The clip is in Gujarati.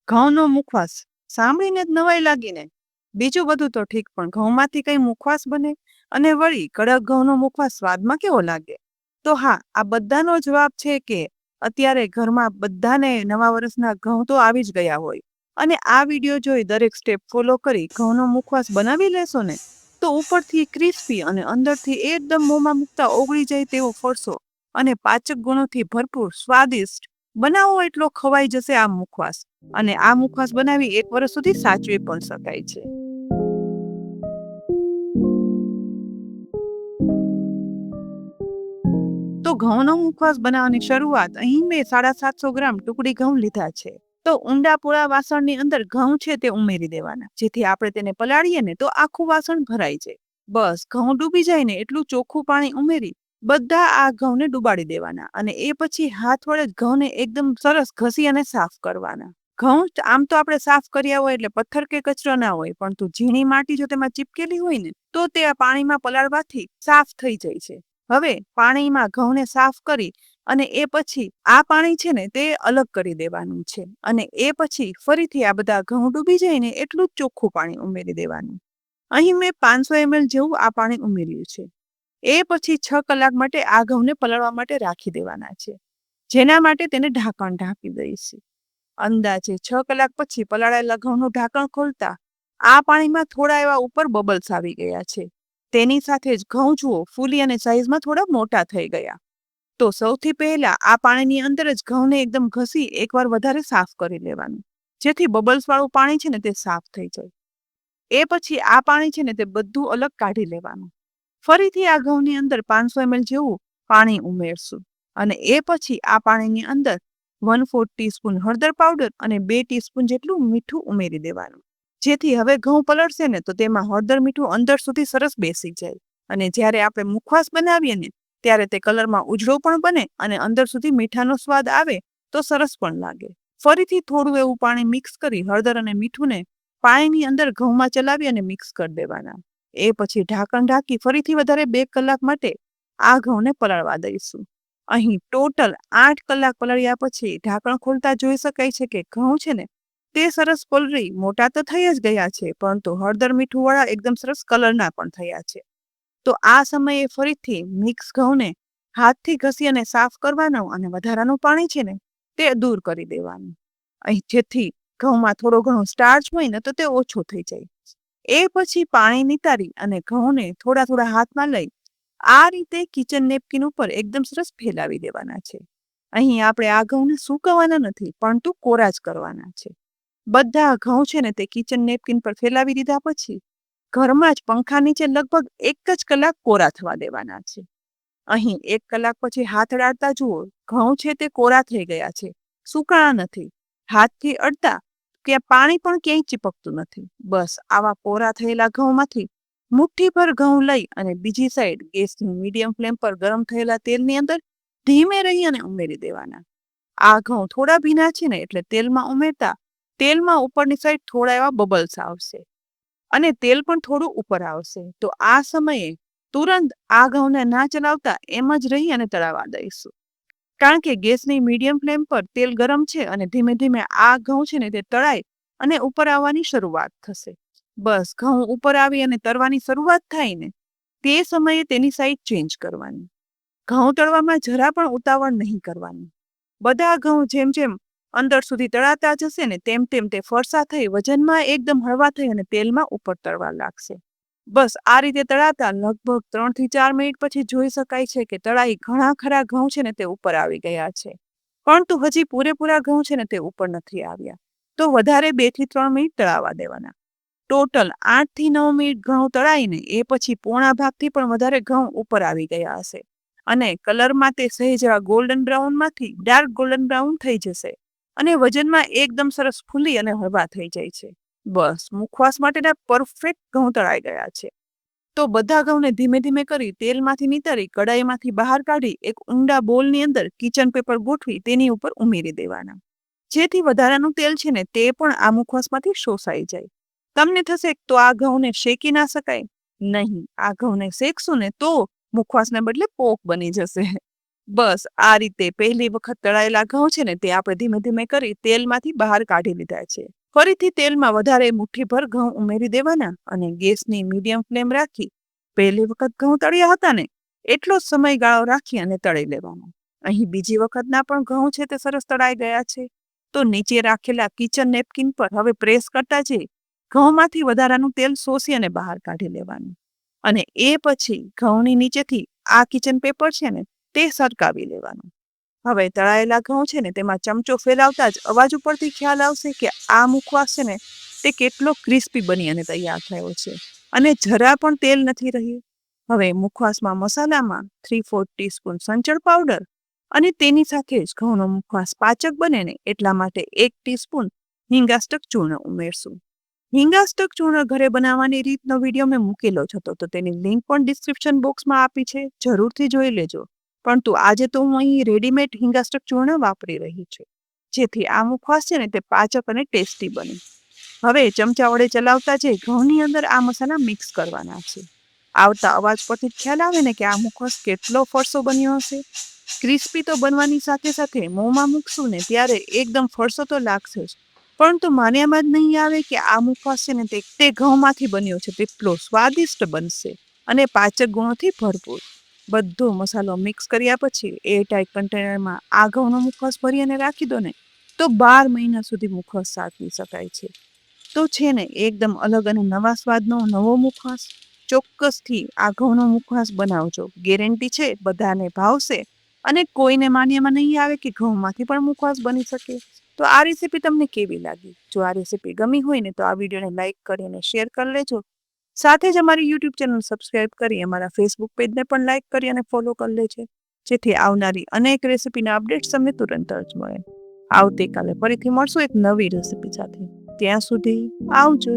ઘઉંનો મુખવાસ સાંભળીને જ નવાઈ લાગીને. બીજું બધું તો ઠીક, પણ ઘઉંમાંથી કઈ મુખવાસ બને? અને વળી કડક ઘઉંનો મુખવાસ સ્વાદમાં કેવો લાગે? તો હા, આ બધાનો જવાબ છે કે અત્યારે ઘરમાં બધાને નવા વર્ષના ઘઉં તો આવી જ ગયા હોય. અને આ વિડીયો જોઈ દરેક સ્ટેપ ફોલો કરી ઘઉંનો મુખવાસ બનાવી લેશો ને, તો ઉપરથી ક્રિસ્પી અને અંદરથી એકદમ મોંમાં મૂકતા ઓગળી જાય તેવો ફરસો અને પાચક ગુણોથી ભરપૂર સ્વાદિષ્ટ બનાવો એટલો ખવાઈ જશે આ મુખવાસ. અને આ મુખવાસ બનાવી 1 વર્ષ સુધી સાચવી પણ શકાય છે. તો ઘઉંનો મુખવાસ બનાવવાની શરૂઆત અહીં મેં 750 ગ્રામ ટુકડી ઘઉં લીધા છે. તો ઊંડા પોળા વાસણની અંદર ઘઉં છે તે ઉમેરી દેવાના, જેથી આપણે તેને પલાળીએ ને તો આખું વાસણ ભરાઈ જાય. બસ ઘઉં ડૂબી જાય ને એટલું ચોખ્ખું પાણી ઉમેરી બધા આ ઘઉંને ડુબાડી દેવાના, અને એ પછી હાથ વડે જ ઘઉંને એકદમ સરસ ઘસી અને સાફ કરવાના. ઘઉં આમ તો આપણે સાફ કર્યા હોય એટલે પથ્થર કે કચરો ના હોય, પરંતુ ઝીણી માટી જો તેમાં ચીપકેલી હોય ને તો તે આ પાણીમાં પલાળવાથી સાફ થઈ જાય છે. હવે પાણીમાં ઘઉંને સાફ કરી અને એ પછી આ પાણી છે ને તે અલગ કરી દેવાનું છે, અને એ પછી ફરીથી આ બધા ઘઉં ડૂબી જાય ને એટલું જ ચોખ્ખું પાણી ઉમેરી દેવાનું. અહીં મેં 500 ml જેવું આ પાણી ઉમેર્યું છે. એ પછી 6 કલાક માટે આ ઘઉંને પલાળવા માટે રાખી દેવાના છે, જેના માટે તેને ઢાંકણ ઢાંકી દઈશું. અંદાજે 6 કલાક પછી પલાળેલા ઘઉંનું ઢાંકણ ખોલતા આ પાણીમાં થોડા એવા ઉપર બબલ્સ આવી ગયા છે. તેની સાથે જ ઘઉં જુઓ ફૂલી અને સાઈઝમાં થોડા મોટા થઈ ગયા. તો સૌથી પહેલા આ પાણીની અંદર જ ઘઉંને એકદમ ઘસી એકવાર વધારે સાફ કરી લેવાનું, જેથી બબલ્સ વાળું પાણી છે ને તે સાફ થઈ જાય. એ પછી આ પાણી છે ને તે બધું અલગ કાઢી લેવાનું. ફરીથી આ ઘઉંની અંદર 500 ml જેવું પાણી ઉમેરશું, અને એ પછી આ પાણીની અંદર 1/4 ટીસ્પૂન હળદર પાવડર અને 2 ટીસ્પૂન જેટલું મીઠું ઉમેરી દેવાનું, જેથી હવે ઘઉં પલળશે ને તો તેમાં હળદર મીઠું અંદર સુધી સરસ બેસી જાય, અને જ્યારે આપણે મુખવાસ બનાવીએ ને ત્યારે તે કલરમાં ઉજળો પણ બને અને અંદર સુધી મીઠાનો સ્વાદ આવે તો સરસ પણ લાગે. ફરીથી થોડું એવું પાણી મિક્સ કરી હળદર અને મીઠુંને પાણીની અંદર ઘઉંમાં ચલાવી અને મિક્સ કરી દેવાના. એ પછી ઢાંકણ ઢાંકી ફરીથી વધારે 2 કલાક માટે આ ઘઉંને પલાળવા દઈશું. અહીં ટોટલ 8 કલાક પલાળ્યા પછી ઢાંકણ ખોલતા જોઈ શકાય છે કે ઘઉં છે ને તે સરસ પલળી મોટા તો થઈ જ ગયા છે, પરંતુ હળદર મીઠું વાળા એકદમ સરસ કલરના પણ થયા છે. તો આ સમયે ફરીથી મિક્સ ઘઉંને હાથથી ઘસી અને સાફ કરવાનો, અને વધારાનું પાણી છે ને તે દૂર કરી દેવાનું. અહીં જેથી ઘઉંમાં થોડો ઘણો સ્ટાર્ચ હોય ને તો તે ઓછો થઈ જાય. એ પછી પાણી નિતારી અને ઘઉંને થોડા થોડા હાથમાં લઈ આ રીતે કિચન નેપકિન ઉપર એકદમ સરસ ફેલાવી દેવાના છે. અહીં આપણે આ ઘઉંને સૂકવવાના નથી, પરંતુ કોરા જ કરવાના છે. બધા ઘઉં છે ને તે કિચન નેપકિન પર ફેલાવી દીધા પછી ઘરમાં જ પંખા નીચે લગભગ 1 જ કલાક કોરા થવા દેવાના છે. અહીં 1 કલાક પછી હાથ અડાડતા જુઓ ઘઉં છે તે કોરા થઈ ગયા છે, સુકાણા નથી. હાથથી અડતા કે પાણી પણ ક્યાંય ચીપકતું નથી. બસ આવા કોરા થયેલા ઘઉંમાંથી મુઠ્ઠીભર ઘઉં લઈ અને બીજી સાઈડ ગેસની મીડિયમ ફ્લેમ પર ગરમ થયેલા તેલની અંદર ધીમે રહી અને ઉમેરી દેવાના. આ ઘઉં થોડા ભીના છે ને એટલે તેલમાં ઉમેરતા તેલમાં ઉપરની સાઈડ થોડા એવા બબલ્સ આવશે અને તેલ પણ થોડું ઉપર આવશે. તો આ સમયે તુરંત આ ઘઉંને ના ચલાવતા એમ જ રહી અને તળાવવા દઈશું, કારણ કે ગેસની મીડિયમ ફ્લેમ પર તેલ ગરમ છે અને ધીમે ધીમે આ ઘઉં છે ને તે તળાય અને ઉપર આવવાની શરૂઆત થશે. બસ ઘઉં ઉપર આવી અને તરવાની શરૂઆત થાય ને તે સમયે તેની સાઈડ ચેન્જ કરવાની. ઘઉં તળવામાં જરા પણ ઉતાવળ નહીં કરવાની. બધા ઘઉં જેમ જેમ અંદર સુધી તળાતા જશે ને તેમ તેમ તે ફરસા થઈ વજનમાં એકદમ હળવા થઈ અને તેલમાં ઉપર તળવા લાગશે. બસ આ રીતે તળાતા લગભગ 3 થી 4 મિનિટ પછી જોઈ શકાય છે કે તળાઈ ઘણા ખરા ઘઉં છે ને તે ઉપર આવી ગયા છે, પરંતુ હજી પૂરેપૂરા ઘઉં છે ને તે ઉપર નથી આવ્યા. તો વધારે 2 થી 3 મિનિટ તળાવવા દેવાના. ટોટલ 8 થી 9 મિનિટ ઘઉં તળાઈને એ પછી પોણા ભાગથી પણ વધારે ઘઉં ઉપર આવી ગયા હશે, અને કલરમાં તે સહેજ ગોલ્ડન બ્રાઉનમાંથી ડાર્ક ગોલ્ડન બ્રાઉન થઈ જશે, અને વજનમાં એકદમ સરસ ફૂલી અને હળવા થઈ જાય છે. બસ મુખવાસ માટેના પરફેક્ટ ઘઉં તળાઈ ગયા છે. તો બધા ઘઉંને ધીમે ધીમે કરી તેલમાંથી નીતારી કડાઈમાંથી બહાર કાઢી એક ઊંડા બોલની અંદર કિચન પેપર ગોઠવી તેની ઉપર ઉમેરી દેવાના, જેથી વધારાનું તેલ છે ને તે પણ આ મુખવાસમાંથી શોષાઈ જાય. તમને થશે તો આ ઘઉંને શેકી ના શકાય. નહીં, આ ઘઉંને શેકશું ને તો મુખવાસને બદલે પોક બની જશે. બસ આ રીતે પહેલી વખત તળાયેલા ઘઉં છે ને તે આપણે ધીમે ધીમે કરી તેલમાંથી બહાર કાઢી લીધા છે. ફરીથી તેલમાં વધારે મુઠ્ઠીભર ઘઉં ઉમેરી દેવાના અને ગેસની મીડિયમ ફ્લેમ રાખી પહેલી વખત ઘઉં તળ્યા હતા ને એટલો જ સમયગાળો રાખી અને તળી લેવાનો. અહીં બીજી વખતના પણ ઘઉં છે તે સરસ તળાઈ ગયા છે. તો નીચે રાખેલા કિચન નેપકિન પર હવે પ્રેસ કરતા જઈ ઘઉંમાંથી વધારાનું તેલ શોષી અને બહાર કાઢી લેવાનું. અને એ પછી ઘઉંની નીચેથી આ કિચન પેપર છે ને તે સરકાવી લેવાનું. હવે તળાયેલા ઘઉં છે ને તેમાં ચમચો ફેરવતા જ અવાજ ઉપરથી ખ્યાલ આવશે કે આ મુખવાસ છે ને તે કેટલો ક્રિસ્પી બની અને તૈયાર થયો છે અને જરા પણ તેલ નથી રહ્યું. હવે મુખવાસમાં મસાલામાં 3/4 ટીસ્પૂન સંચળ પાવડર અને તેની સાથે જ ઘઉંનો મુખવાસ પાચક બને ને એટલા માટે 1 ટીસ્પૂન હિંગાષ્ટક ચૂર્ણ ઉમેરશું. હિંગાષ્ટક ચૂર્ણ ઘરે બનાવવાની રીતનો વિડીયો મેં મૂકેલો જ હતો, તો તેની લિંક પણ ડિસ્ક્રિપ્શન બોક્સમાં આપી છે, જરૂરથી જોઈ લેજો. પરંતુ આજે તો હું અહીં રેડીમેડ હિંગાષ્ટક ચૂર્ણ વાપરી રહી છું, જેથી આ મુખવાસ છે ને તે પાચક અને ટેસ્ટી બને. હવે ચમચા વડે ચલાવતા જઈ ઘઉંની અંદર આ મસાલા મિક્સ કરવાના છે. આવતા અવાજ પરથી ખ્યાલ આવે ને કે આ મુખવાસ કેટલો ફરસો બન્યો હશે. ક્રિસ્પી તો બનવાની સાથે સાથે મોંમાં મૂકશું ને ત્યારે એકદમ ફરસો તો લાગશે જ, પરંતુ માન્યામાં જ નહીં આવે કે આ મુખવાસ છે ને તે ઘઉંમાંથી બન્યો છે તેટલો સ્વાદિષ્ટ બનશે અને પાચક ગુણોથી ભરપૂર. બધો મસાલો મિક્સ કર્યા પછી એરટાઇટ કન્ટેનરમાં આ ઘઉંનો મુખવાસ ભરી અને રાખી દો ને તો 12 મહિના સુધી મુખવાસ સાચવી શકાય છે. તો છે ને એકદમ અલગ અને નવા સ્વાદનો નવો મુખવાસ. ચોક્કસથી આ ઘઉંનો મુખવાસ બનાવજો, ગેરંટી છે બધાને ભાવશે અને કોઈને માન્યામાં નહીં આવે કે ઘઉંમાંથી પણ મુખવાસ બની શકે. તો આ રેસીપી તમને કેવી લાગી? જો આ રેસીપી ગમી હોય ને તો આ વિડીયોને લાઇક કરી અને શેર કરી લેજો. સાથે જ અમારી યુટ્યુબ ચેનલ સબસ્ક્રાઇબ કરી અમારા ફેસબુક પેજને પણ લાઇક કરી અને ફોલો કરી લેજો, જેથી આવનારી અનેક રેસીપીના અપડેટ્સ તમને તુરંત જ મળે. આવતીકાલે ફરીથી મળશું એક નવી રેસીપી સાથે. ત્યાં સુધી આવજો.